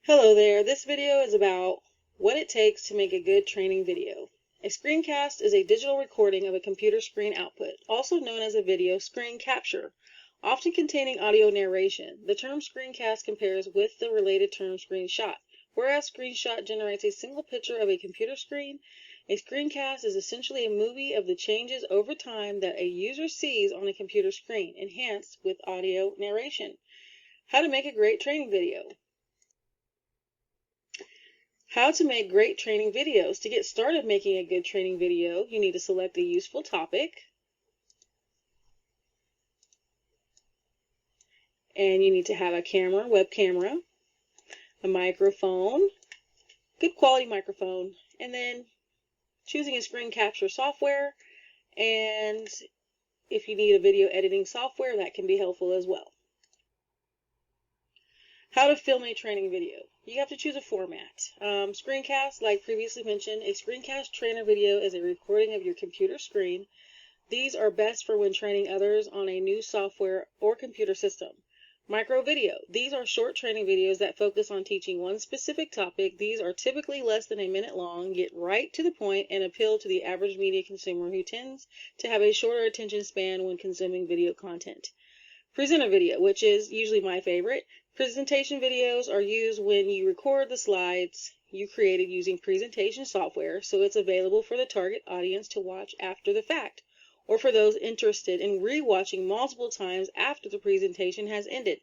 Hello there, this video is about what it takes to make a good training video. A screencast is a digital recording of a computer screen output, also known as a video screen capture, often containing audio narration. The term screencast compares with the related term screenshot. Whereas screenshot generates a single picture of a computer screen, a screencast is essentially a movie of the changes over time that a user sees on a computer screen, enhanced with audio narration. How to make a great training video. How to make great training videos. To get started making a good training video, you need to select a useful topic, and you need to have a camera, web camera, a microphone, good quality microphone, and then choosing a screen capture software, and if you need a video editing software, that can be helpful as well. How to film a training video. You have to choose a format. Screencast, like previously mentioned, a screencast trainer video is a recording of your computer screen. These are best for when training others on a new software or computer system. Micro video. These are short training videos that focus on teaching one specific topic. These are typically less than a minute long, get right to the point, and appeal to the average media consumer who tends to have a shorter attention span when consuming video content. Presenter video, which is usually my favorite. Presentation videos are used when you record the slides you created using presentation software, so it's available for the target audience to watch after the fact, or for those interested in re-watching multiple times after the presentation has ended.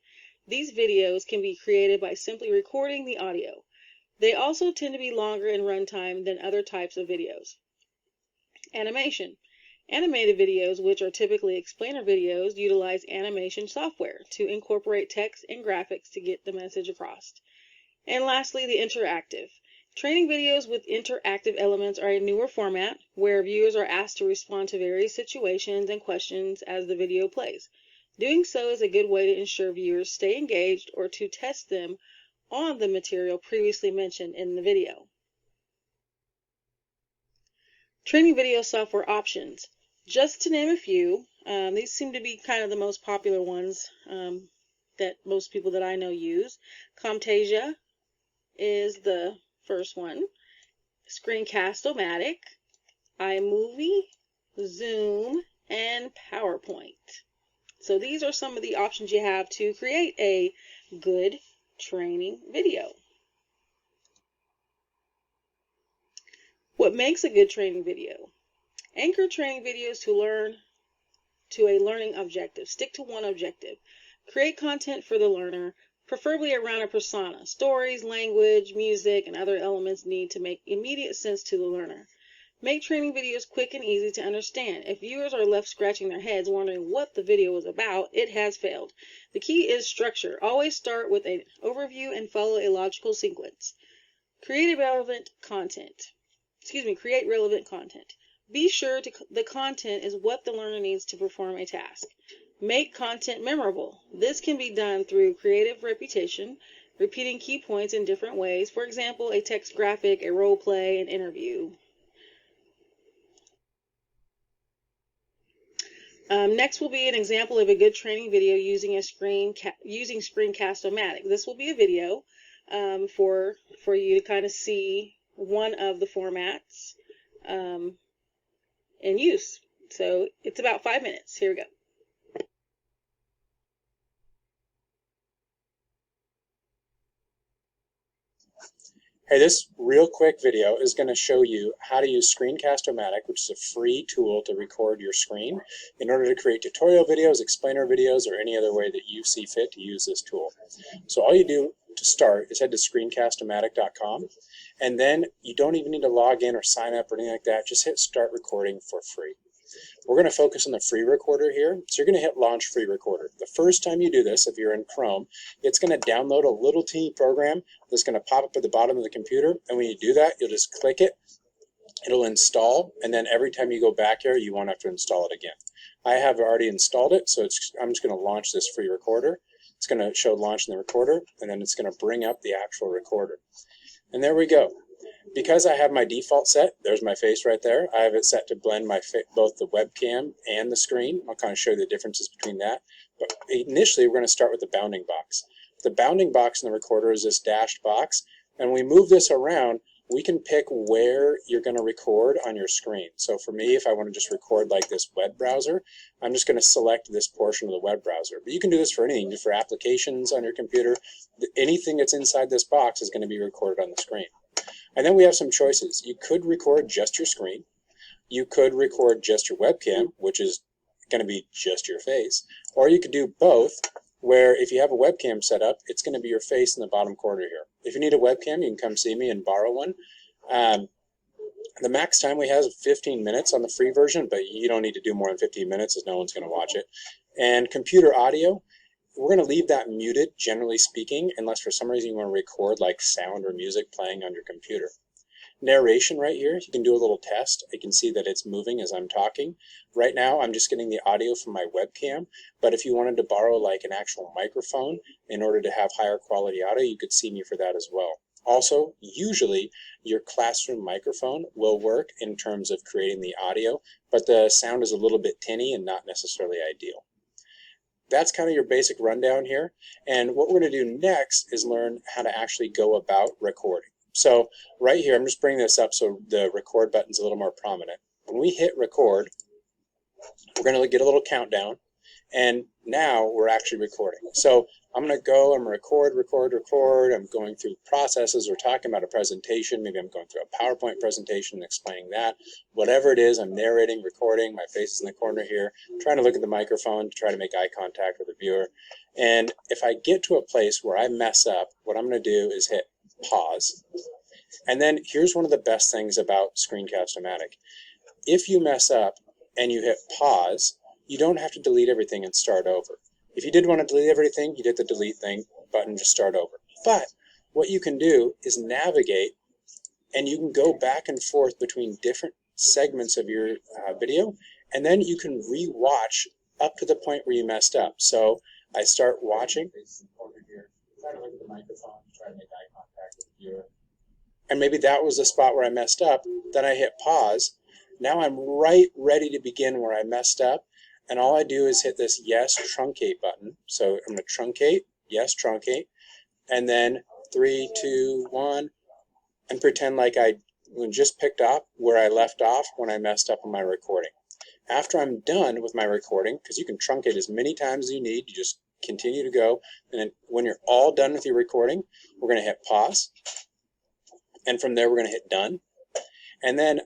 These videos can be created by simply recording the audio. They also tend to be longer in runtime than other types of videos. Animation. Animated videos, which are typically explainer videos, utilize animation software to incorporate text and graphics to get the message across. And lastly, the interactive. Training videos with interactive elements are a newer format where viewers are asked to respond to various situations and questions as the video plays. Doing so is a good way to ensure viewers stay engaged or to test them on the material previously mentioned in the video. Training video software options. Just to name a few, these seem to be kind of the most popular ones that most people that I know use. Camtasia is the first one. Screencastomatic, iMovie, Zoom, and PowerPoint. So these are some of the options you have to create a good training video. What makes a good training video? Anchor training videos to a learning objective. Stick to one objective. Create content for the learner, preferably around a persona. Stories, language, music, and other elements need to make immediate sense to the learner. Make training videos quick and easy to understand. If viewers are left scratching their heads wondering what the video was about, it has failed. The key is structure. Always start with an overview and follow a logical sequence. Create relevant content. Be sure the content is what the learner needs to perform a task. Make content memorable. This can be done through creative repetition, repeating key points in different ways. For example, a text graphic, a role play, an interview. Next will be an example of a good training video using Screencastomatic. This will be a video for you to kind of see one of the formats in use. So it's about 5 minutes. Here we go. Hey, this real quick video is going to show you how to use Screencast-O-Matic, which is a free tool to record your screen in order to create tutorial videos, explainer videos, or any other way that you see fit to use this tool. So all you do to start is head to screencastomatic.com, and then you don't even need to log in or sign up or anything like that. Just hit start recording for free. We're going to focus on the free recorder here. So you're going to hit launch free recorder. The first time you do this, if you're in Chrome, it's going to download a little teeny program that's going to pop up at the bottom of the computer. And when you do that, you'll just click it. It'll install. And then every time you go back here, you won't have to install it again. I have already installed it. So I'm just going to launch this free recorder. It's going to show launch in the recorder. And then it's going to bring up the actual recorder. And there we go. Because I have my default set, there's my face right there. I have it set to blend both the webcam and the screen. I'll kind of show you the differences between that. But initially, we're going to start with the bounding box. The bounding box in the recorder is this dashed box, and when we move this around, we can pick where you're going to record on your screen. So for me, if I want to just record like this web browser, I'm just going to select this portion of the web browser. But you can do this for anything, for applications on your computer. Anything that's inside this box is going to be recorded on the screen. And then we have some choices. You could record just your screen. You could record just your webcam, which is going to be just your face. Or you could do both, where if you have a webcam set up, it's going to be your face in the bottom corner here. If you need a webcam, you can come see me and borrow one. The max time we have is 15 minutes on the free version, but you don't need to do more than 15 minutes as no one's going to watch it. And computer audio, we're going to leave that muted, generally speaking, unless for some reason you want to record like sound or music playing on your computer. Narration right here, you can do a little test. I can see that it's moving as I'm talking. Right now, I'm just getting the audio from my webcam, but if you wanted to borrow like an actual microphone in order to have higher quality audio, you could see me for that as well. Also, usually your classroom microphone will work in terms of creating the audio, but the sound is a little bit tinny and not necessarily ideal. That's kind of your basic rundown here, and what we're going to do next is learn how to actually go about recording. So right here, I'm just bringing this up so the record button's a little more prominent. When we hit record, we're going to get a little countdown, and now we're actually recording. So I'm going to go and record. I'm going through processes. We're talking about a presentation. Maybe I'm going through a PowerPoint presentation and explaining that. Whatever it is, I'm narrating, recording. My face is in the corner here. I'm trying to look at the microphone to try to make eye contact with the viewer. And if I get to a place where I mess up, what I'm going to do is hit pause. And then here's one of the best things about Screencast-O-Matic. If you mess up and you hit pause, you don't have to delete everything and start over. If you did want to delete everything, you'd hit the delete button, just start over. But what you can do is navigate, and you can go back and forth between different segments of your video, and then you can re-watch up to the point where you messed up. So I start watching. Try to look at the microphone, try to make eye contact with the viewer. And maybe that was the spot where I messed up. Then I hit pause. Now I'm right ready to begin where I messed up. And all I do is hit this yes truncate button. So I'm going to truncate, yes truncate, and then 3, 2, 1, and pretend like I just picked up where I left off when I messed up on my recording. After I'm done with my recording, because you can truncate as many times as you need, you just continue to go, and then when you're all done with your recording, we're going to hit pause, and from there we're going to hit done, and then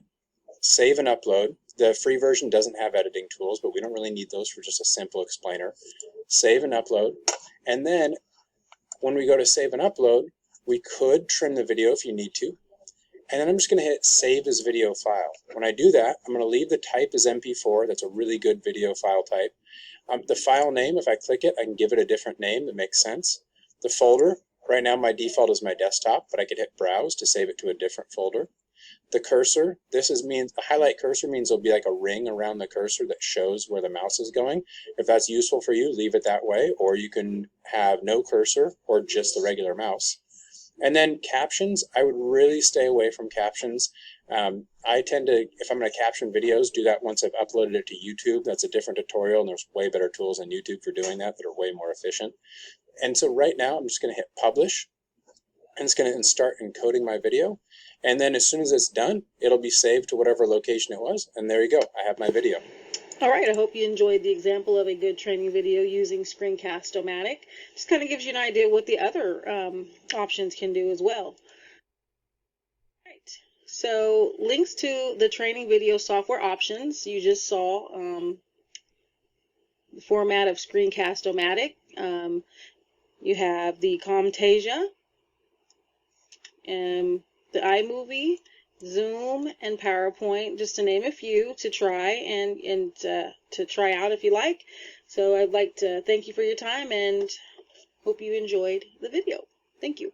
save and upload. The free version doesn't have editing tools, but we don't really need those for just a simple explainer. Save and upload, and then when we go to save and upload, we could trim the video if you need to, and then I'm just going to hit save as video file. When I do that, I'm going to leave the type as MP4. That's a really good video file type. The file name, if I click it, I can give it a different name that makes sense. The folder, right now my default is my desktop, but I could hit browse to save it to a different folder. The cursor, means a highlight cursor means there'll be like a ring around the cursor that shows where the mouse is going. If that's useful for you, leave it that way, or you can have no cursor or just the regular mouse. And then captions, I would really stay away from captions. I tend to, if I'm going to caption videos, do that once I've uploaded it to YouTube. That's a different tutorial, and there's way better tools on YouTube for doing that are way more efficient. And so right now, I'm just going to hit publish, and it's going to start encoding my video. And then as soon as it's done, it'll be saved to whatever location it was, and there you go. I have my video. All right, I hope you enjoyed the example of a good training video using Screencast-O-Matic. Just kind of gives you an idea what the other options can do as well. Right. So links to the training video software options, you just saw the format of Screencast-O-Matic. You have the Camtasia, the iMovie, Zoom, and PowerPoint, just to name a few to try and to try out if you like. So I'd like to thank you for your time and hope you enjoyed the video. Thank you.